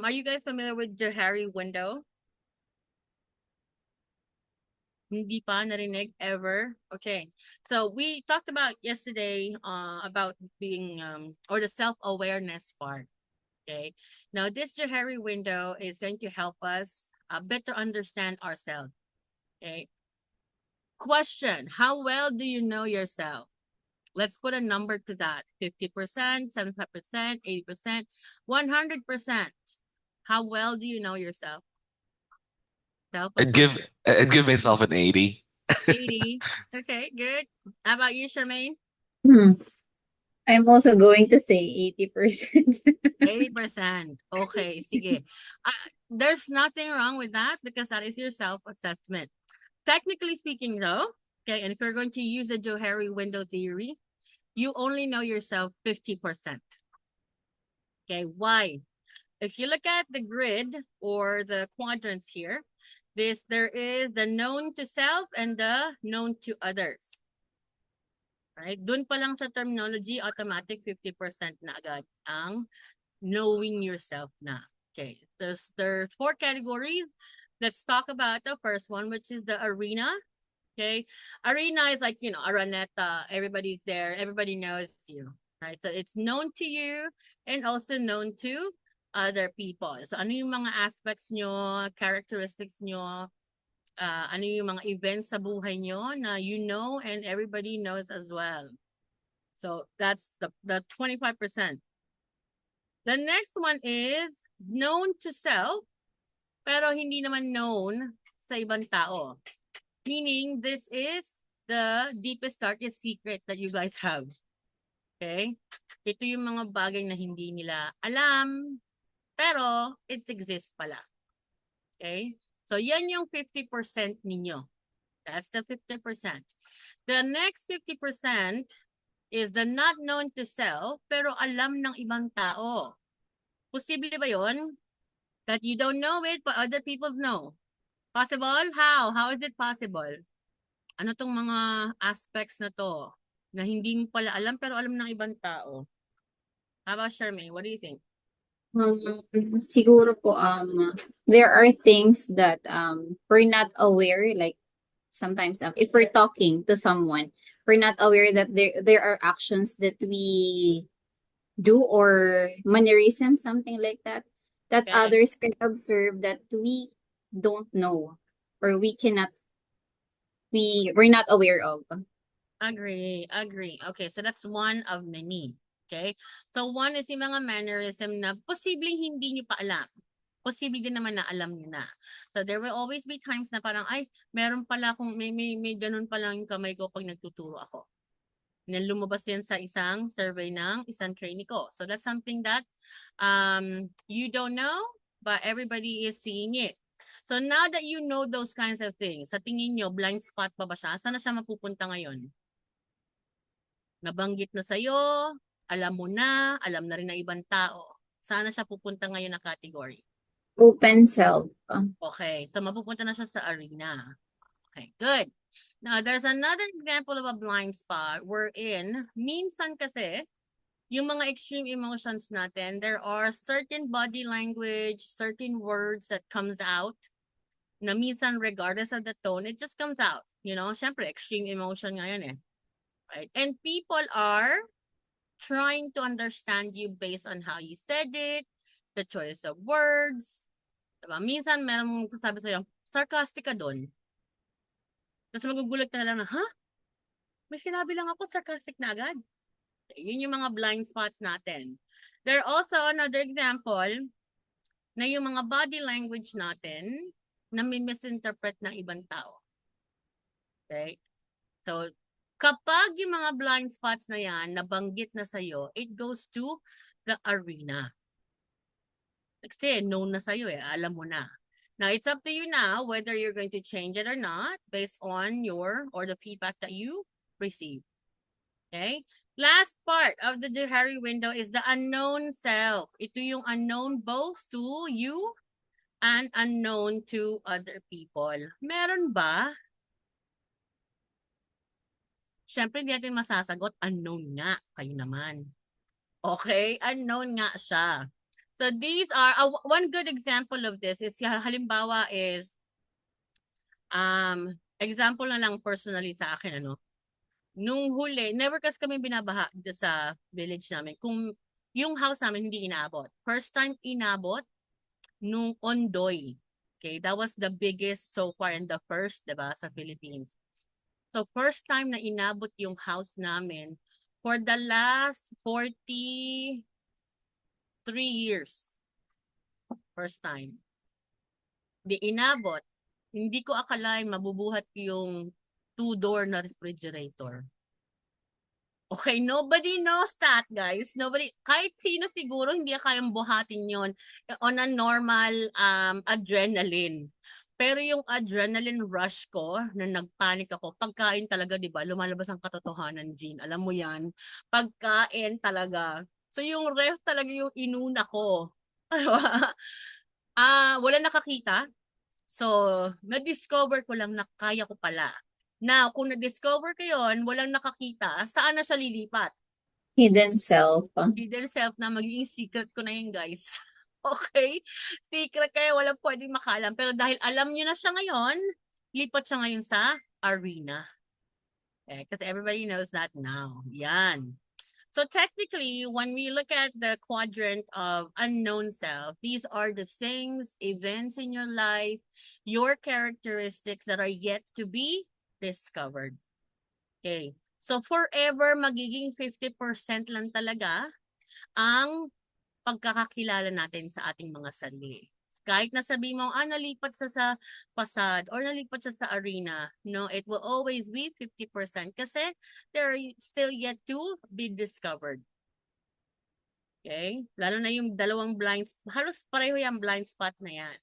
Are you guys familiar with Johari window? Hindi pa narinig ever? Okay. So we talked about yesterday about being or the self-awareness part. Okay. Now this Johari window is going to help us better understand ourselves. Okay. Question: how well do you know yourself? Let's put a number to that. 50%, 75%, 80%, 100%. How well do you know yourself? I'd Self-assessment. give I'd give myself an 80. 80. Okay, good. How about you, Charmaine? Hmm. I'm also going to say 80%. 80%. Okay, sige. There's nothing wrong with that because that is your self-assessment. Technically speaking, though, okay, and if you're going to use the Johari window theory, you only know yourself 50%. Okay, why? If you look at the grid or the quadrants here, there is the known to self and the known to others. Right? Doon pa lang sa terminology, automatic 50% na agad ang knowing yourself na. Okay. There's four categories. Let's talk about the first one, which is the arena. Okay. Arena is like, Araneta, everybody's there, everybody knows you. Right? So it's known to you and also known to other people. So ano yung mga aspects nyo, characteristics nyo, ano yung mga events sa buhay nyo na you know and everybody knows as well. So that's the 25%. The next one is known to self, pero hindi naman known sa ibang tao. Meaning, this is the deepest, darkest secret that you guys have. Okay? Ito yung mga bagay na hindi nila alam, pero it exists pala. Okay? So, yan yung 50% ninyo. That's the 50%. The next 50% is the not known to self, pero alam ng ibang tao. Posible ba yon? That you don't know it, but other people know. Possible? How? How is it possible? Ano tong mga aspects na to na hindi mo pala alam pero alam ng ibang tao? How about Charmaine? What do you think? Siguro po, there are things that we're not aware, like sometimes if we're talking to someone, we're not aware that there are actions that we do or mannerism, something like that, that Okay. others can observe that we don't know or we're not aware of. Agree. Agree. Okay, so that's one of many. Okay? So one is yung mga mannerism na posibleng hindi nyo pa alam. Posible din naman na alam nyo na. So there will always be times na parang, ay, meron pala akong, may ganun pala yung kamay ko pag nagtuturo ako. Na lumabas yan sa isang survey ng isang trainee ko. So that's something that you don't know, but everybody is seeing it. So now that you know those kinds of things, sa tingin nyo, blind spot pa ba siya? Saan na siya mapupunta ngayon? Nabanggit na sa'yo, alam mo na, alam na rin ng ibang tao. Saan na siya pupunta ngayon na category? Open self. Okay, so mapupunta na siya sa arena. Okay, good. Now, there's another example of a blind spot wherein, minsan kasi, yung mga extreme emotions natin, there are certain body language, certain words that comes out na minsan regardless of the tone, it just comes out. You know, syempre, extreme emotion ngayon eh. Right? And people are trying to understand you based on how you said it, the choice of words. Diba? Minsan, meron mong sasabi sa'yo, sarcastic ka doon. Tapos magugulat ka na lang na, ha? May sinabi lang ako, sarcastic na agad. Yun yung mga blind spots natin. There are also another example na yung mga body language natin na may misinterpret ng ibang tao. Okay? So, kapag yung mga blind spots na yan, nabanggit na sa'yo, it goes to the arena. Kasi known na sa'yo eh, alam mo na. Now, it's up to you now whether you're going to change it or not based on your or the feedback that you receive. Okay? Last part of the Johari window is the unknown self. Ito yung unknown both to you and unknown to other people. Meron ba? Siyempre, hindi natin masasagot. Unknown nga. Kayo naman. Okay? Unknown nga siya. So these are one good example of this is halimbawa is example na lang personally sa akin ano. Nung huli, never kasi kami binabaha dito sa village namin. Kung yung house namin hindi inabot. First time inabot nung Ondoy. Okay, that was the biggest so far and the first, 'di ba, sa Philippines. So first time na inabot yung house namin for the last 43 years. First time. Di inabot. Hindi ko akalain mabubuhat yung two-door na refrigerator. Okay, nobody knows that, guys. Nobody, kahit sino siguro, hindi kayang buhatin yon on a normal adrenaline. Pero yung adrenaline rush ko, na nagpanic ako, pagkain talaga, di ba? Lumalabas ang katotohanan, Jean. Alam mo yan? Pagkain talaga. So yung ref talaga yung inuna ko. Ano ba? Wala nakakita. So, na-discover ko lang na kaya ko pala. Now, kung na-discover ko yun, walang nakakita, saan na siya lilipat? Hidden self. Hidden self na magiging secret ko na yun, guys. Okay? Secret kaya walang pwedeng makalam. Pero dahil alam nyo na siya ngayon, lipat siya ngayon sa arena. Okay? Because everybody knows that now. Yan. So technically, when we look at the quadrant of unknown self, these are the things, events in your life, your characteristics that are yet to be discovered. Okay. So forever, magiging 50% lang talaga ang pagkakakilala natin sa ating mga sarili. Kahit nasabi mo, nalipat sa pasad or nalipat sa arena, no, it will always be 50% kasi they're still yet to be discovered. Okay? Lalo na yung dalawang halos pareho yung blind spot na yan.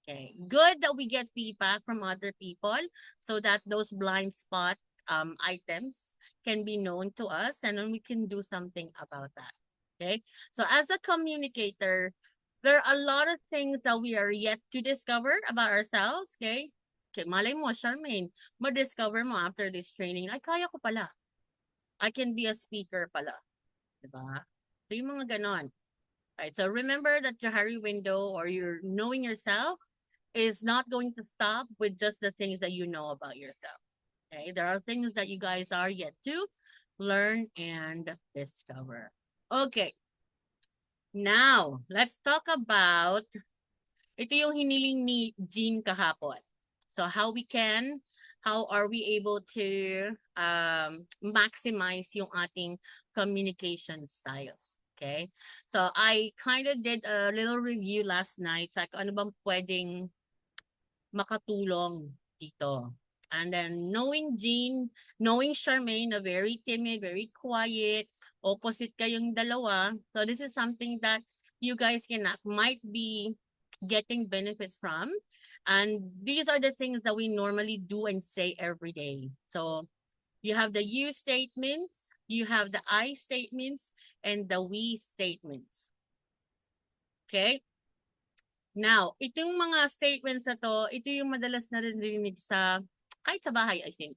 Okay. Good that we get feedback from other people so that those blind spot items can be known to us and then we can do something about that. Okay. So as a communicator, there are a lot of things that we are yet to discover about ourselves. Okay. Okay, malay mo, Charmaine, ma-discover mo after this training, ay kaya ko pala. I can be a speaker pala. Diba? So yung mga ganon. Right. So remember that your Johari window or your knowing yourself is not going to stop with just the things that you know about yourself. Okay, there are things that you guys are yet to learn and discover. Okay, now let's talk about ito yung hiniling ni Jean kahapon. So how are we able to maximize yung ating communication styles? Okay, so I kind of did a little review last night. Like ano bang pwedeng makatulong dito. And then knowing Jean, knowing Charmaine, na very timid, very quiet, opposite kayong dalawa. So this is something that you guys might be getting benefits from. And these are the things that we normally do and say every day. So you have the you statements, you have the I statements, and the we statements. Okay? Now, itong mga statements na to, ito yung madalas na rinig kahit sa bahay, I think.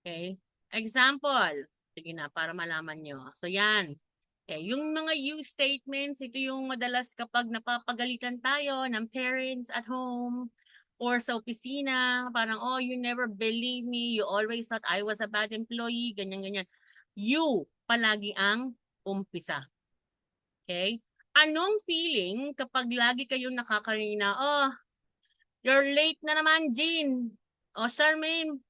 Okay? Example. Sige na, para malaman nyo. So, yan. Okay, yung mga you statements, ito yung madalas kapag napapagalitan tayo ng parents at home or sa opisina, parang, oh, you never believe me, you always thought I was a bad employee, ganyan-ganyan. You, palagi ang umpisa. Okay? Anong feeling kapag lagi kayong nakakarina, oh, you're late na naman, Jean. Oh, Charmaine,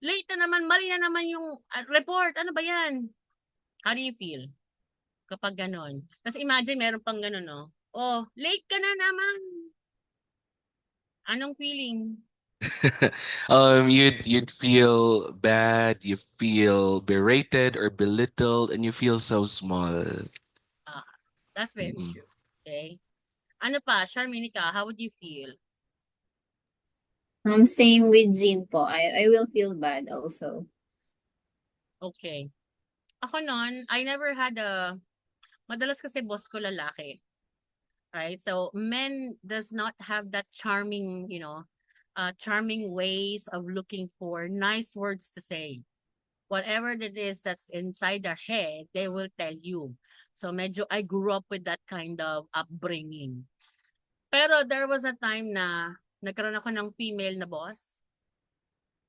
late na naman, mali na naman yung report. Ano ba yan? How do you feel kapag ganon? Tapos imagine meron pang ganon, no? Oh, late ka na naman. Anong feeling? You'd feel bad, you feel berated or belittled, and you feel so small. That's very Mm-mm. true. Okay? Ano pa, Charmaine, how would you feel? Same with Jean po. I will feel bad also. Okay. Ako noon, I never had madalas kasi boss ko lalaki. Right? So men does not have that charming, charming ways of looking for nice words to say. Whatever it is that's inside their head, they will tell you. So medyo I grew up with that kind of upbringing. Pero there was a time na nagkaroon ako ng female na boss.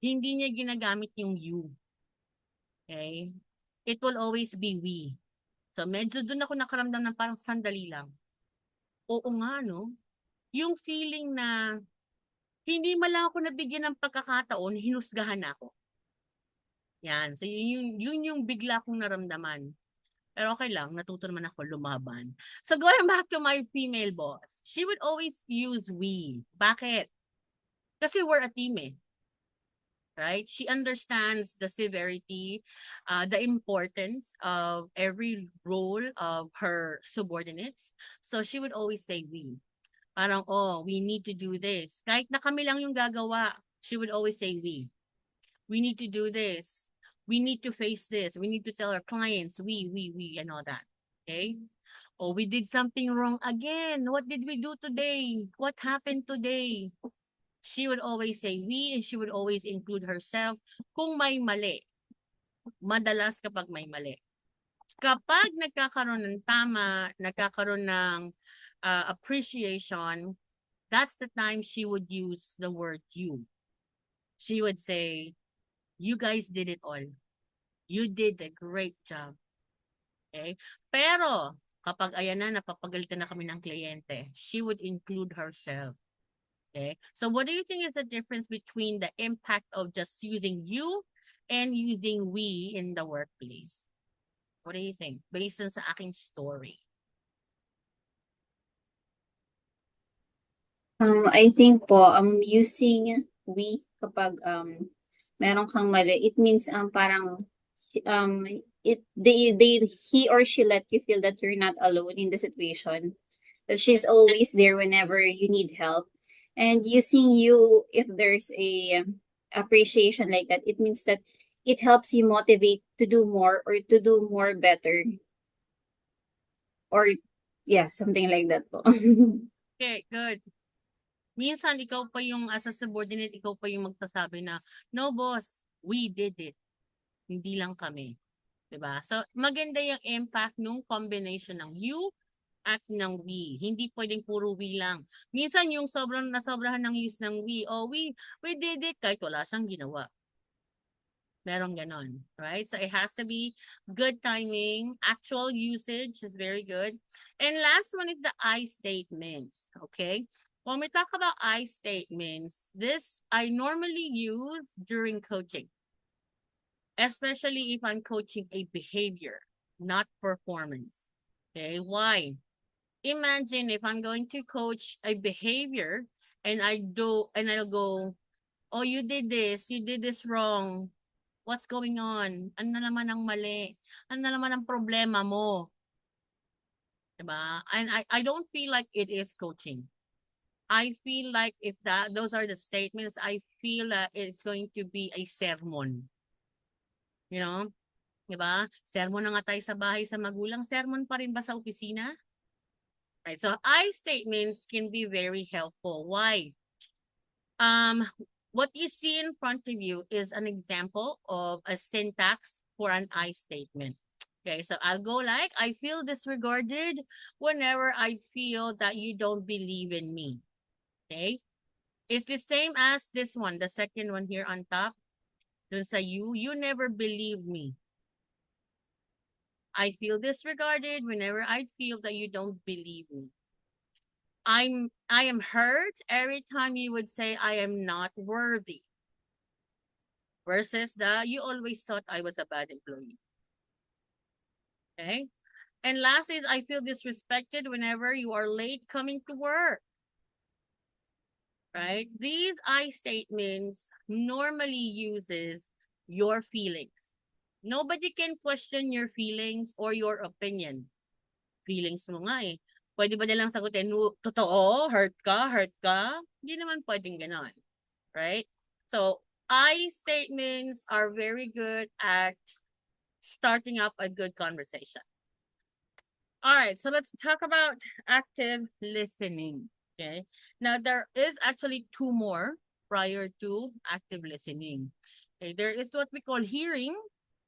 Hindi niya ginagamit yung you. Okay? It will always be we. So medyo doon ako nakaramdam ng parang sandali lang. Oo nga, no? Yung feeling na hindi man lang ako nabigyan ng pagkakataon, hinusgahan ako. Yan. So yun yung bigla kong naramdaman. Pero okay lang, natuto naman ako lumaban. So going back to my female boss, she would always use we. Bakit? Kasi we're a team eh. Right? She understands the severity, the importance of every role of her subordinates. So she would always say we. Parang, oh, we need to do this. Kahit na kami lang yung gagawa, she would always say we. We need to do this. We need to face this. We need to tell our clients, we, and all that. Okay? Oh, we did something wrong again. What did we do today? What happened today? She would always say we, and she would always include herself kung may mali. Madalas kapag may mali. Kapag nagkakaroon ng tama, nagkakaroon ng appreciation, that's the time she would use the word you. She would say, you guys did it all. You did a great job. Okay? Pero, kapag ayan na, napapagalitan na kami ng kliyente, she would include herself. Okay? So what do you think is the difference between the impact of just using you and using we in the workplace? What do you think? Based on sa aking story. I think po, using we kapag meron kang mali, it means parang he or she let you feel that you're not alone in the situation. That she's always there whenever you need help. And using you, if there's a appreciation like that, it means that it helps you motivate to do more or to do more better. Or yeah, something like that po. Okay, good. Minsan, ikaw pa yung as a subordinate, ikaw pa yung magsasabi na, no boss, we did it. Hindi lang kami. Diba? So, maganda yung impact nung combination ng you at ng we. Hindi pwedeng puro we lang. Minsan yung sobrang nasobrahan ng use ng we, oh, we did it kahit wala siyang ginawa. Merong ganon, right? So it has to be good timing. Actual usage is very good. And last one is the I statements, okay? When we talk about I statements, this I normally use during coaching, especially if I'm coaching a behavior, not performance. Okay, why? Imagine if I'm going to coach a behavior and I'll go, oh, you did this wrong. What's going on? Ano na naman ang mali? Ano na naman ang problema mo? Diba? And I don't feel like it is coaching. I feel like if those are the statements, I feel that it's going to be a sermon. You know? Diba? Sermon na nga tayo sa bahay sa magulang. Sermon pa rin ba sa opisina? Right. So I statements can be very helpful. Why? What you see in front of you is an example of a syntax for an I statement. Okay, so I'll go like, I feel disregarded whenever I feel that you don't believe in me. Okay, it's the same as this one, the second one here on top. Dun sa you never believe me. I feel disregarded whenever I feel that you don't believe me. I am hurt every time you would say I am not worthy. Versus you always thought I was a bad employee. Okay? And last is I feel disrespected whenever you are late coming to work. Right? These I statements normally uses your feelings. Nobody can question your feelings or your opinion. Feelings mo nga eh. Pwede ba nilang sagutin, totoo, hurt ka? Hindi naman pwedeng ganon. Right? So, I statements are very good at starting up a good conversation. All right, so let's talk about active listening. Okay, now there is actually two more prior to active listening. Okay, there is what we call hearing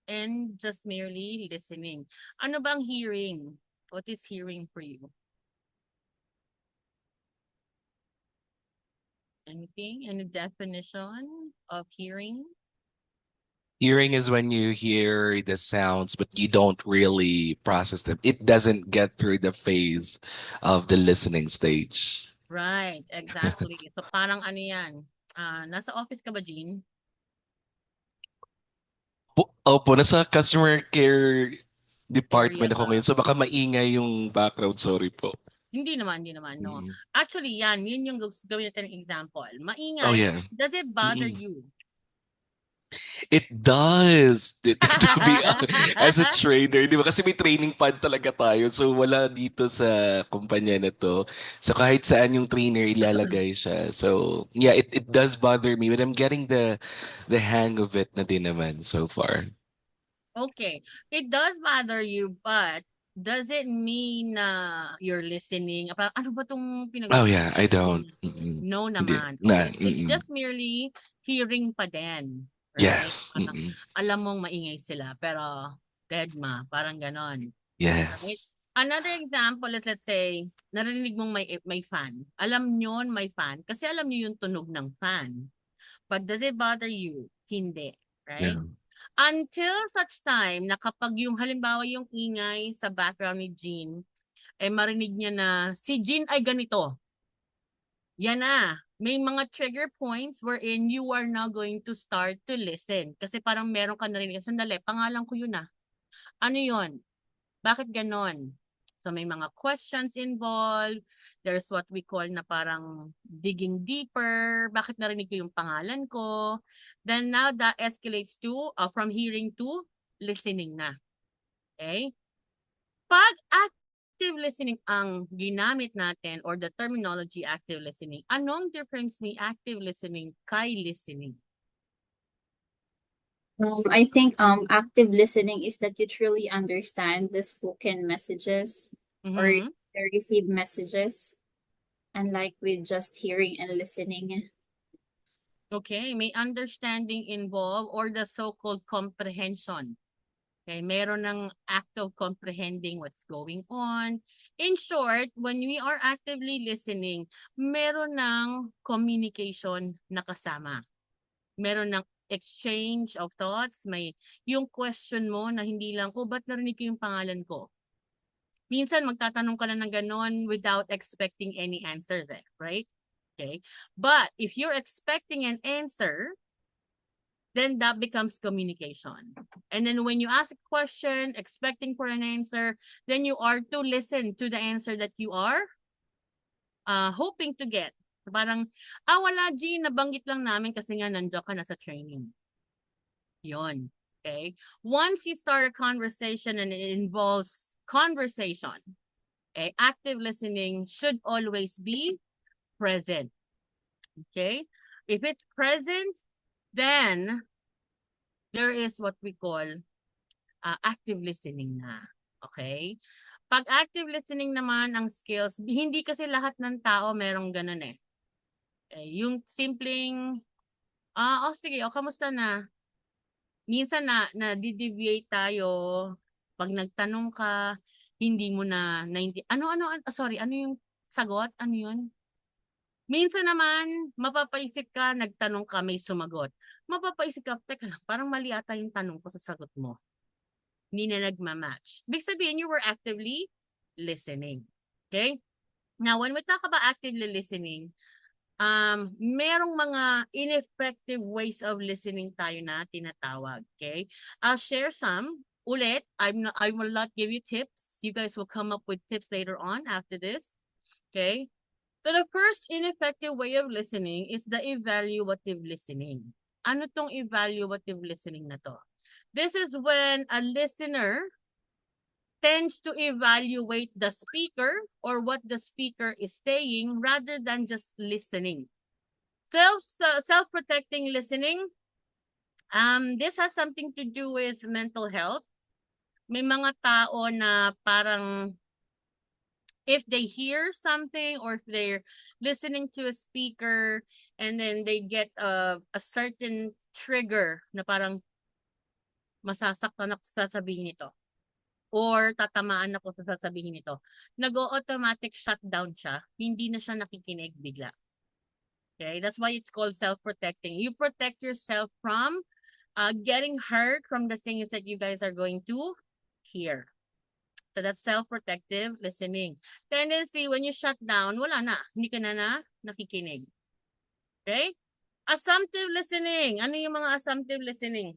and just merely listening. Ano bang hearing? What is hearing for you? Anything? Any definition of hearing? Hearing is when you hear the sounds, but you don't really process them. It doesn't get through the phase of the listening stage. Right, exactly. So parang ano yan? Nasa office ka ba, Jean? Opo, nasa customer care Area department ako ba? ngayon. So baka maingay yung background. Sorry po. Hindi naman, no. Mm. Actually, yun yung gawin natin ng example. Oh, Maingay, yeah. does it bother Mm. you? It does. To be as a trainer, di ba? Kasi may training pad talaga tayo. So wala dito sa kumpanya na to. So kahit saan yung trainer ilalagay siya. So yeah, it does bother me, but I'm getting the hang of it na din naman so far. Okay, it does bother you, but does it mean na you're listening? Parang, ano ba tong Oh yeah, I pinag-uusapan don't. niya? Mm-mm. No Hindi. naman. Na, Okay, so it's mm-mm. just merely hearing pa din, right? Yes. Parang Mm-mm. alam mong maingay sila, pero deadma, parang ganon. Right? Yes. Another example is, let's say, narinig mong may fan. Alam nyo may fan kasi alam nyo yung tunog ng fan. But does it bother you? Hindi. Right? Yeah. Until such time na kapag yung halimbawa yung ingay sa background ni Jean, ay marinig niya na si Jean ay ganito. Yan na. May mga trigger points wherein you are now going to start to listen. Kasi parang meron ka narinig. Sandali, pangalan ko yun ah. Ano yun? Bakit ganon? So may mga questions involved. There's what we call na parang digging deeper. Bakit narinig ko yung pangalan ko? Then now that escalates to from hearing to listening na. Okay? Pag active listening ang ginamit natin or the terminology active listening, anong difference ni active listening kay listening? I think active listening is that you truly understand the spoken messages or Mhm. the received messages, unlike with just hearing and listening. Okay, may understanding involved or the so-called comprehension. Okay, meron ng act of comprehending what's going on. In short, when we are actively listening, meron ng communication na kasama. Meron ng exchange of thoughts, may yung question mo na hindi lang, oh, ba't narinig ko yung pangalan ko? Minsan magtatanong ka lang ng ganon without expecting any answer there, right? Okay. But if you're expecting an answer, then that becomes communication. And then when you ask a question, expecting for an answer, then you are to listen to the answer that you are hoping to get. Parang, wala, G, nabanggit lang namin kasi nga nandiyan ka na sa training. Yon. Okay? Once you start a conversation and it involves conversation, okay, active listening should always be present. Okay? If it's present, then there is what we call active listening na. Okay? Pag active listening naman ang skills, hindi kasi lahat ng tao merong ganun eh. Yung simpleng, sige, kamusta na? Minsan na-deviate tayo. Pag nagtanong ka, hindi mo na sorry, ano yung sagot? Ano yun? Minsan naman, mapapaisip ka, nagtanong ka, may sumagot. Mapapaisip ka, teka lang, parang mali ata yung tanong ko sa sagot mo. Hindi na nagmamatch. Big sabihin, you were actively listening. Okay? Now, when we talk about actively listening, merong mga ineffective ways of listening tayo na tinatawag. Okay? I'll share some. Ulit, I will not give you tips. You guys will come up with tips later on after this. Okay? So the first ineffective way of listening is the evaluative listening. Ano tong evaluative listening na to? This is when a listener tends to evaluate the speaker or what the speaker is saying rather than just listening. Self-protecting listening, this has something to do with mental health. May mga tao na parang if they hear something or if they're listening to a speaker and then they get a certain trigger na parang masasaktan ako sasabihin nito. or tatamaan ako sa sasabihin nito, nag-automatic shutdown siya, hindi na siya nakikinig bigla. Okay, that's why it's called self-protecting. You protect yourself from getting hurt from the things that you guys are going to hear. So that's self-protective listening. Tendency, when you shut down, wala na. Hindi ka na nakikinig. Okay? Assumptive listening. Ano yung mga assumptive listening?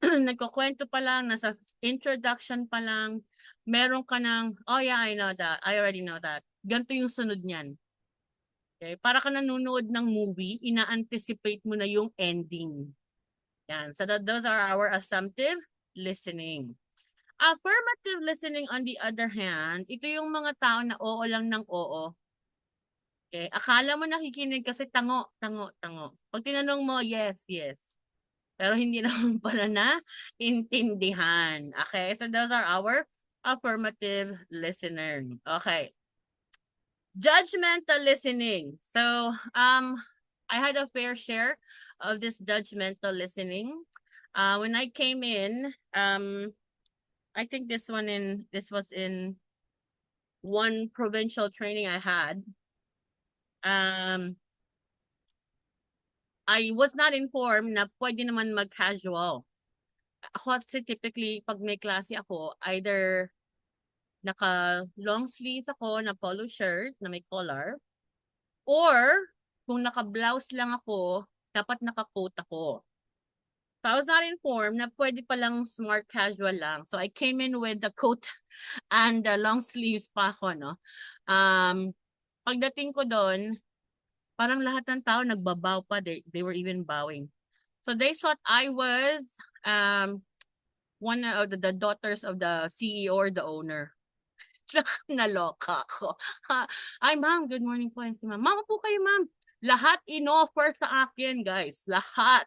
Nagkukwento pa lang, nasa introduction pa lang, meron ka ng, oh yeah, I know that. I already know that. Ganito yung sunod niyan. Okay? Para ka nanonood ng movie, ina-anticipate mo na yung ending. Yan. So those are our assumptive listening. Affirmative listening on the other hand, ito yung mga tao na oo lang ng oo. Okay? Akala mo nakikinig kasi tango. Pag tinanong mo, yes. Pero hindi naman pala na intindihan. Okay? So those are our affirmative listener. Okay. Judgmental listening. So, I had a fair share of this judgmental listening. When I came in, I think this was in one provincial training I had. I was not informed na pwede naman mag-casual. Ako kasi typically, pag may klase ako, either naka long sleeves ako na polo shirt na may collar, or kung naka-blouse lang ako, dapat naka-coat ako. So I was not informed na pwede palang smart casual lang. So I came in with the coat and the long sleeves pa ako, no? Pagdating ko doon, parang lahat ng tao nagbabaw pa. They were even bowing. So they thought I was one of the daughters of the CEO or the owner. Naloka ako. Ay, ma'am, good morning po. Ma'am, po kayo, ma'am. Lahat in-offer sa akin, guys. Lahat.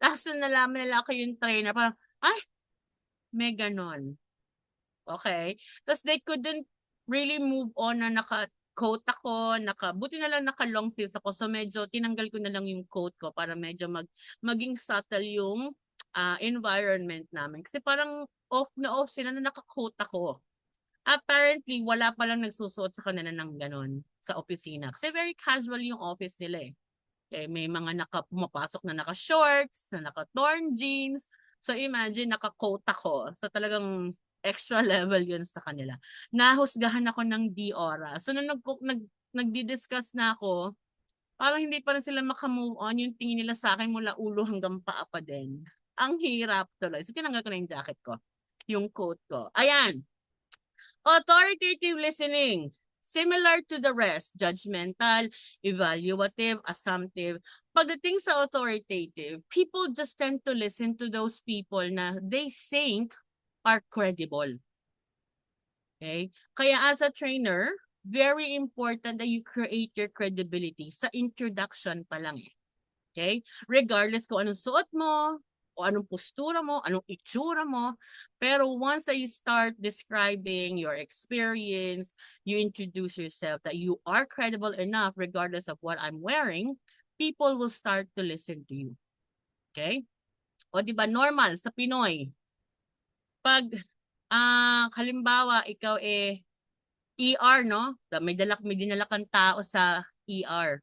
Tapos nalaman nila ako yung trainer. Parang, ay, may ganon. Okay? Tapos they couldn't really move on na naka-coat ako, buti na lang naka-long sleeves ako. So medyo tinanggal ko na lang yung coat ko para medyo maging subtle yung environment namin. Kasi parang off na off sila na naka-coat ako. Apparently, wala palang nagsusuot sa kanila ng ganon sa opisina. Kasi very casual yung office nila eh. Okay, may mga pumapasok na naka-shorts, na naka-torn jeans. So imagine, naka-coat ako. So talagang extra level yun sa kanila. Nahusgahan ako ng D-Aura. So nung nagdi-discuss na ako, parang hindi pa rin sila makamove on. Yung tingin nila sa akin mula ulo hanggang paa pa din. Ang hirap tuloy. So tinanggal ko na yung jacket ko. Yung coat ko. Ayan. Authoritative listening. Similar to the rest. Judgmental, evaluative, assumptive. Pagdating sa authoritative, people just tend to listen to those people na they think are credible. Okay? Kaya as a trainer, very important that you create your credibility sa introduction pa lang. Okay? Regardless kung anong suot mo, o anong postura mo, anong itsura mo. Pero once you start describing your experience, you introduce yourself that you are credible enough regardless of what I'm wearing, people will start to listen to you. Okay? O diba normal sa Pinoy, pag halimbawa ikaw ER, no? May dinala kang tao sa ER.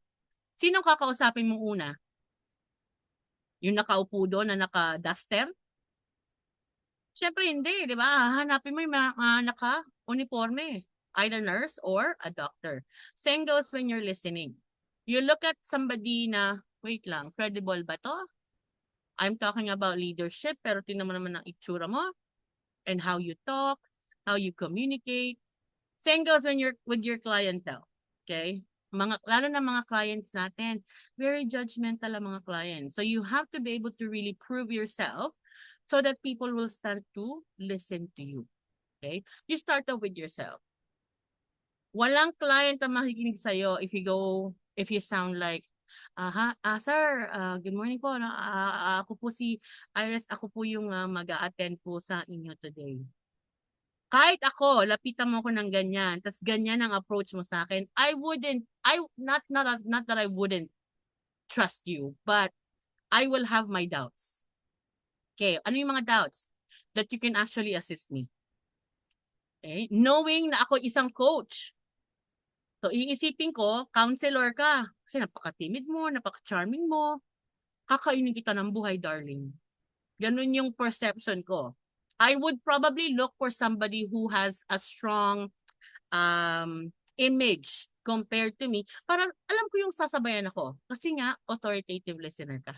Sino kakausapin mo una? Yung nakaupo doon na naka-duster? Siyempre hindi, di ba? Hanapin mo yung mga naka-uniforme. Either nurse or a doctor. Same goes when you're listening. You look at somebody na, wait lang, credible ba to? I'm talking about leadership, pero tingnan mo naman ang itsura mo and how you talk, how you communicate. Same goes when you're with your clientele. Okay? Lalo na mga clients natin, very judgmental ang mga clients. So you have to be able to really prove yourself so that people will start to listen to you. Okay? You start off with yourself. Walang client na makikinig sa'yo if you sound like, sir, good morning po. Ako po si Iris, ako po yung mag-a-attend po sa inyo today. Kahit ako, lapitan mo ko ng ganyan, tas ganyan ang approach mo sa akin, not that I wouldn't trust you, but I will have my doubts. Okay, ano yung mga doubts? That you can actually assist me. Okay? Knowing na ako isang coach. So, iisipin ko, counselor ka. Kasi napaka-timid mo, napaka-charming mo. Kakainin kita ng buhay, darling. Ganun yung perception ko. I would probably look for somebody who has a strong image compared to me. Parang alam ko yung sasabayan ako. Kasi nga, authoritative listener ka.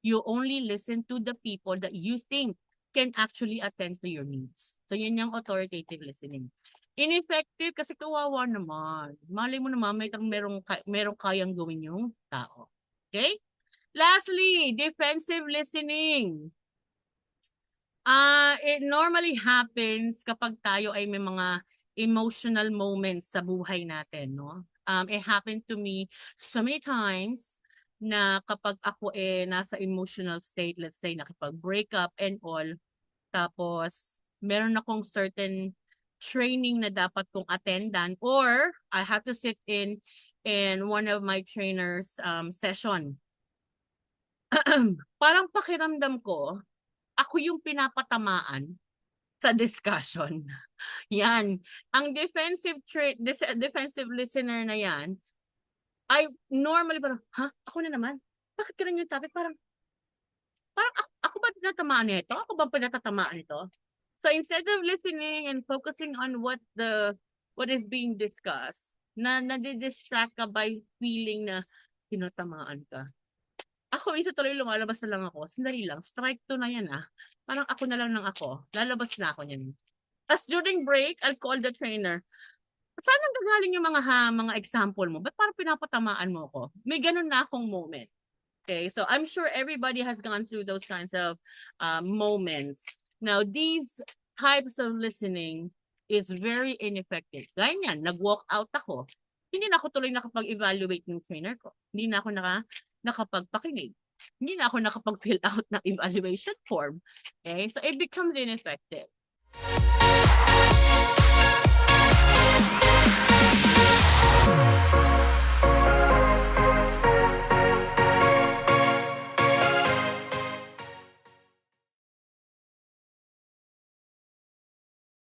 You only listen to the people that you think can actually attend to your needs. So, yun yung authoritative listening. Ineffective kasi kawawa naman. Malay mo naman, merong kayang gawin yung tao. Okay? Lastly, defensive listening. It normally happens kapag tayo ay may mga emotional moments sa buhay natin, no? It happened to me so many times na kapag ako nasa emotional state, let's say nakipag-break up and all, tapos meron akong certain training na dapat kong attendan or I have to sit in one of my trainers session. Parang pakiramdam ko, ako yung pinapatamaan sa discussion. Yan. Ang defensive listener na yan, I normally parang, ako na naman? Bakit ganun yung topic? Parang ako ba tinatamaan nito? Ako ba pinatatamaan nito? So instead of listening and focusing on what is being discussed, nadidistract ka by feeling na tinatamaan ka. Ako, isa tuloy lumalabas na lang ako. Sandali lang, strike 2 na yan Parang ako na lang ng ako. Lalabas na ako niyan. As during break, I'll call the trainer. Saan ang gagaling yung mga example mo? Ba't parang pinapatamaan mo ako? May ganun na akong moment. Okay, so I'm sure everybody has gone through those kinds of moments. Now, these types of listening is very ineffective. Gaya niyan, nag-walk out ako. Hindi na ako tuloy nakapag-evaluate ng trainer ko. Hindi na ako nakapagpakinig. Hindi na ako nakapag-fill out ng evaluation form. Okay, so it becomes ineffective.